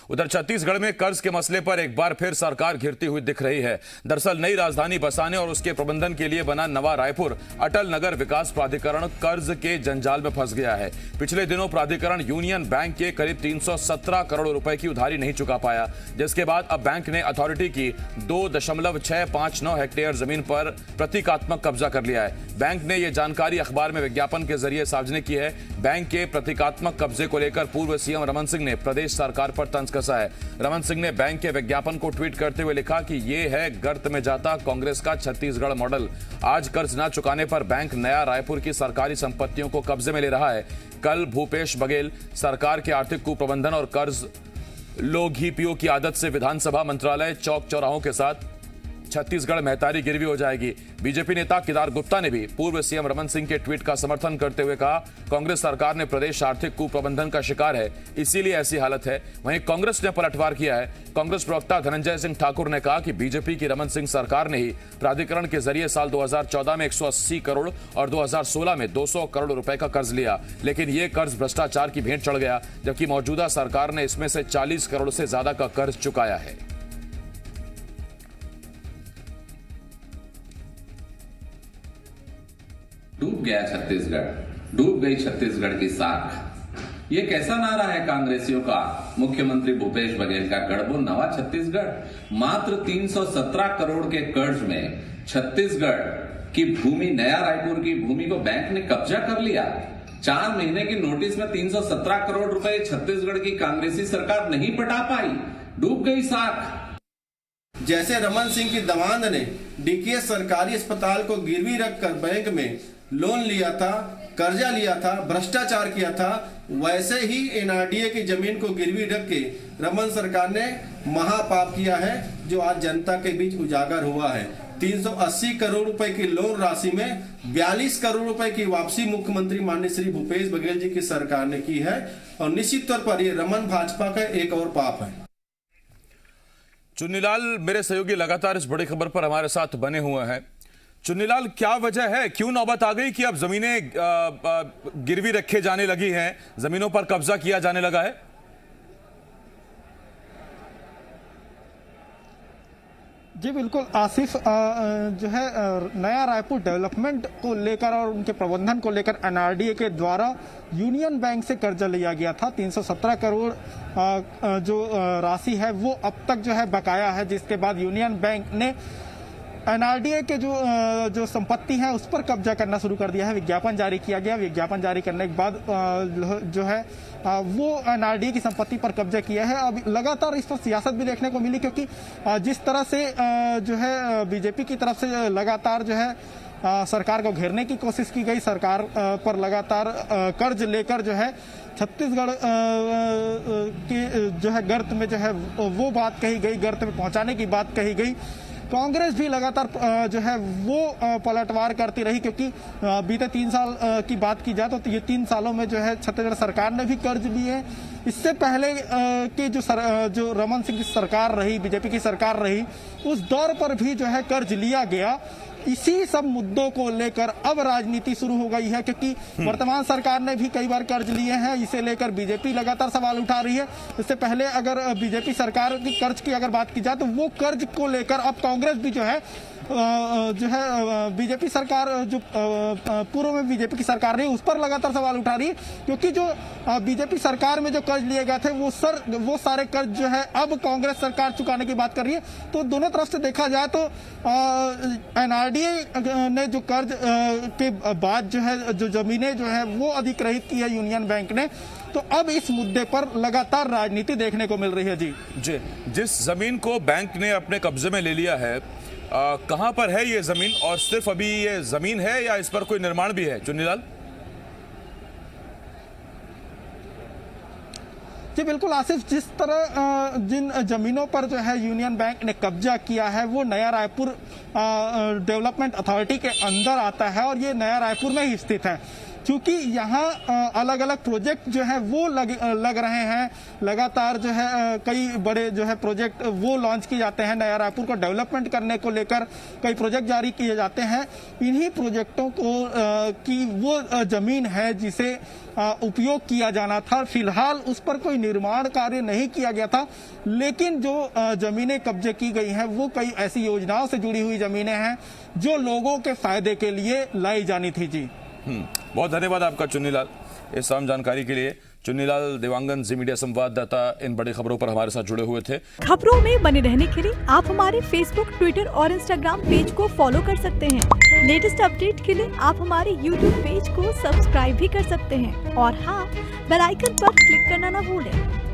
उधर छत्तीसगढ़ में कर्ज के मसले पर एक बार फिर सरकार घिरती हुई दिख रही है। दरअसल नई राजधानी बसाने और उसके प्रबंधन के लिए बना नवा रायपुर अटल नगर विकास प्राधिकरण कर्ज के जंजाल में फंस गया है। पिछले दिनों प्राधिकरण यूनियन बैंक के करीब 317 करोड़ रुपए की उधारी नहीं चुका पाया, जिसके बाद अब बैंक ने अथॉरिटी की 2.659 हेक्टेयर जमीन पर प्रतीकात्मक कब्जा कर लिया है। बैंक ने यह जानकारी अखबार में विज्ञापन के जरिए सार्वजनिक की है। बैंक के प्रतीकात्मक कब्जे को लेकर पूर्व सीएम रमन सिंह ने प्रदेश सरकार पर तंज कसा है। रमन सिंह ने बैंक के विज्ञापन को ट्वीट करते हुए लिखा कि यह है गर्त में जाता कांग्रेस का छत्तीसगढ़ मॉडल। आज कर्ज न चुकाने पर बैंक नया रायपुर की सरकारी संपत्तियों को कब्जे में ले रहा है। कल भूपेश बघेल सरकार के आर्थिक कुप्रबंधन और कर्ज लो घी पियो की आदत से विधानसभा मंत्रालय चौक चौराहों के साथ छत्तीसगढ़ महतारी गिरवी हो जाएगी। बीजेपी नेता केदार गुप्ता ने भी पूर्व सीएम रमन सिंह के ट्वीट का समर्थन करते हुए कहा, कांग्रेस सरकार ने प्रदेश आर्थिक कुप्रबंधन का शिकार है, इसीलिए ऐसी हालत है। वहीं कांग्रेस ने पलटवार किया है। कांग्रेस प्रवक्ता धनंजय सिंह ठाकुर ने कहा कि बीजेपी की रमन सिंह सरकार ने ही प्राधिकरण के जरिए साल 2014 में 180 करोड़ और 2016 में 200 करोड़ रुपए का कर्ज लिया, लेकिन ये कर्ज भ्रष्टाचार की भेंट चढ़ गया, जबकि मौजूदा सरकार ने इसमें से 40 करोड़ से ज्यादा का कर्ज चुकाया है। डूब गया छत्तीसगढ़, डूब गई छत्तीसगढ़ की साख। ये कैसा नारा है कांग्रेसियों का? मुख्यमंत्री भूपेश बघेल का गढ़बो नवा छत्तीसगढ़। मात्र 317 करोड़ के कर्ज में छत्तीसगढ़ की भूमि, नया रायपुर की भूमि को बैंक ने कब्जा कर लिया। 4 महीने की नोटिस में 317 करोड़ रुपए छत्तीसगढ़ की कांग्रेसी सरकार नहीं पटा पाई। डूब गई साख। जैसे रमन सिंह की दवांद ने डीकेएस सरकारी अस्पताल को गिरवी रखकर बैंक में लोन लिया था, कर्जा लिया था, भ्रष्टाचार किया था, वैसे ही एनआरडीए की जमीन को गिरवी रख के रमन सरकार ने महापाप किया है, जो आज जनता के बीच उजागर हुआ है। 380 करोड़ रुपए की लोन राशि में 42 करोड़ रुपए की वापसी मुख्यमंत्री माननीय श्री भूपेश बघेल जी की सरकार ने की है, और निश्चित तौर पर ये रमन भाजपा का एक और पाप है। चुन्नीलाल, मेरे सहयोगी लगातार इस बड़ी खबर पर हमारे साथ बने हुए हैं। चुन्नीलाल, क्या वजह है, क्यों नौबत आ गई कि अब जमीनें गिरवी रखे जाने लगी हैं, जमीनों पर कब्जा किया जाने लगा है? जी बिल्कुल आसिफ, जो है नया रायपुर डेवलपमेंट को लेकर और उनके प्रबंधन को लेकर एनआरडीए के द्वारा यूनियन बैंक से कर्जा लिया गया था। 317 करोड़ जो राशि है वो अब तक जो है बकाया है, जिसके बाद यूनियन बैंक ने एनआरडीए के जो संपत्ति है उस पर कब्जा करना शुरू कर दिया है। विज्ञापन जारी किया गया। विज्ञापन जारी करने के बाद जो है वो एनआरडीए की संपत्ति पर कब्जा किया है। अब लगातार इस पर सियासत भी देखने को मिली, क्योंकि जिस तरह से जो है बीजेपी की तरफ से लगातार जो है सरकार को घेरने की कोशिश की गई, सरकार पर लगातार कर्ज लेकर जो है छत्तीसगढ़ की जो है गर्त में जो है वो बात कही गई, गर्त में पहुंचाने की बात कही गई। कांग्रेस भी लगातार जो है वो पलटवार करती रही, क्योंकि बीते 3 साल की बात की जाए तो ये 3 सालों में जो है छत्तीसगढ़ सरकार ने भी कर्ज लिए हैं। इससे पहले की जो रमन सिंह की सरकार रही, बीजेपी की सरकार रही, उस दौर पर भी जो है कर्ज लिया गया। इसी सब मुद्दों को लेकर अब राजनीति शुरू हो गई है, क्योंकि वर्तमान सरकार ने भी कई बार कर्ज लिए हैं। इसे लेकर बीजेपी लगातार सवाल उठा रही है। इससे पहले अगर बीजेपी सरकार की कर्ज की अगर बात की जाए तो वो कर्ज को लेकर अब कांग्रेस भी जो है बीजेपी सरकार, जो पूर्व में बीजेपी की सरकार रही, उस पर लगातार सवाल उठा रही है, क्योंकि जो बीजेपी सरकार में जो कर्ज लिए गए थे वो सारे कर्ज जो है अब कांग्रेस सरकार चुकाने की बात कर रही है। तो दोनों तरफ से देखा जाए तो एनआरडीए ने जो कर्ज के बाद जो है जो जमीनें जो है वो अधिग्रहित की है यूनियन बैंक ने, तो अब इस मुद्दे पर लगातार राजनीति देखने को मिल रही है। जी, जिस जमीन को बैंक ने अपने कब्जे में ले लिया है, कहां पर है ये जमीन, और सिर्फ अभी ये जमीन है या इस पर कोई निर्माण भी है? चुन्नीलाल जी बिल्कुल आसिफ, जिस तरह जिन जमीनों पर जो है यूनियन बैंक ने कब्जा किया है वो नया रायपुर डेवलपमेंट अथॉरिटी के अंदर आता है, और ये नया रायपुर में ही स्थित है। क्योंकि यहाँ अलग अलग प्रोजेक्ट जो है वो लग रहे हैं। लगातार जो है कई बड़े जो है प्रोजेक्ट वो लॉन्च किए जाते हैं। नया रायपुर को डेवलपमेंट करने को लेकर कई प्रोजेक्ट जारी किए जाते हैं। इन्हीं प्रोजेक्टों को की वो जमीन है जिसे उपयोग किया जाना था। फिलहाल उस पर कोई निर्माण कार्य नहीं किया गया था, लेकिन जो जमीनें कब्जे की गई हैं वो कई ऐसी योजनाओं से जुड़ी हुई जमीनें हैं जो लोगों के फायदे के लिए लाई जानी थी। जी बहुत धन्यवाद आपका चुन्नीलाल, इस तमाम जानकारी के लिए। चुन्नीलाल देवांगन, जी मीडिया संवाददाता, इन बड़ी खबरों पर हमारे साथ जुड़े हुए थे। खबरों में बने रहने के लिए आप हमारे फेसबुक, ट्विटर और इंस्टाग्राम पेज को फॉलो कर सकते हैं। लेटेस्ट अपडेट के लिए आप हमारे यूट्यूब पेज को सब्सक्राइब भी कर सकते हैं और हाँ, बेल आइकन पर क्लिक करना न भूलें।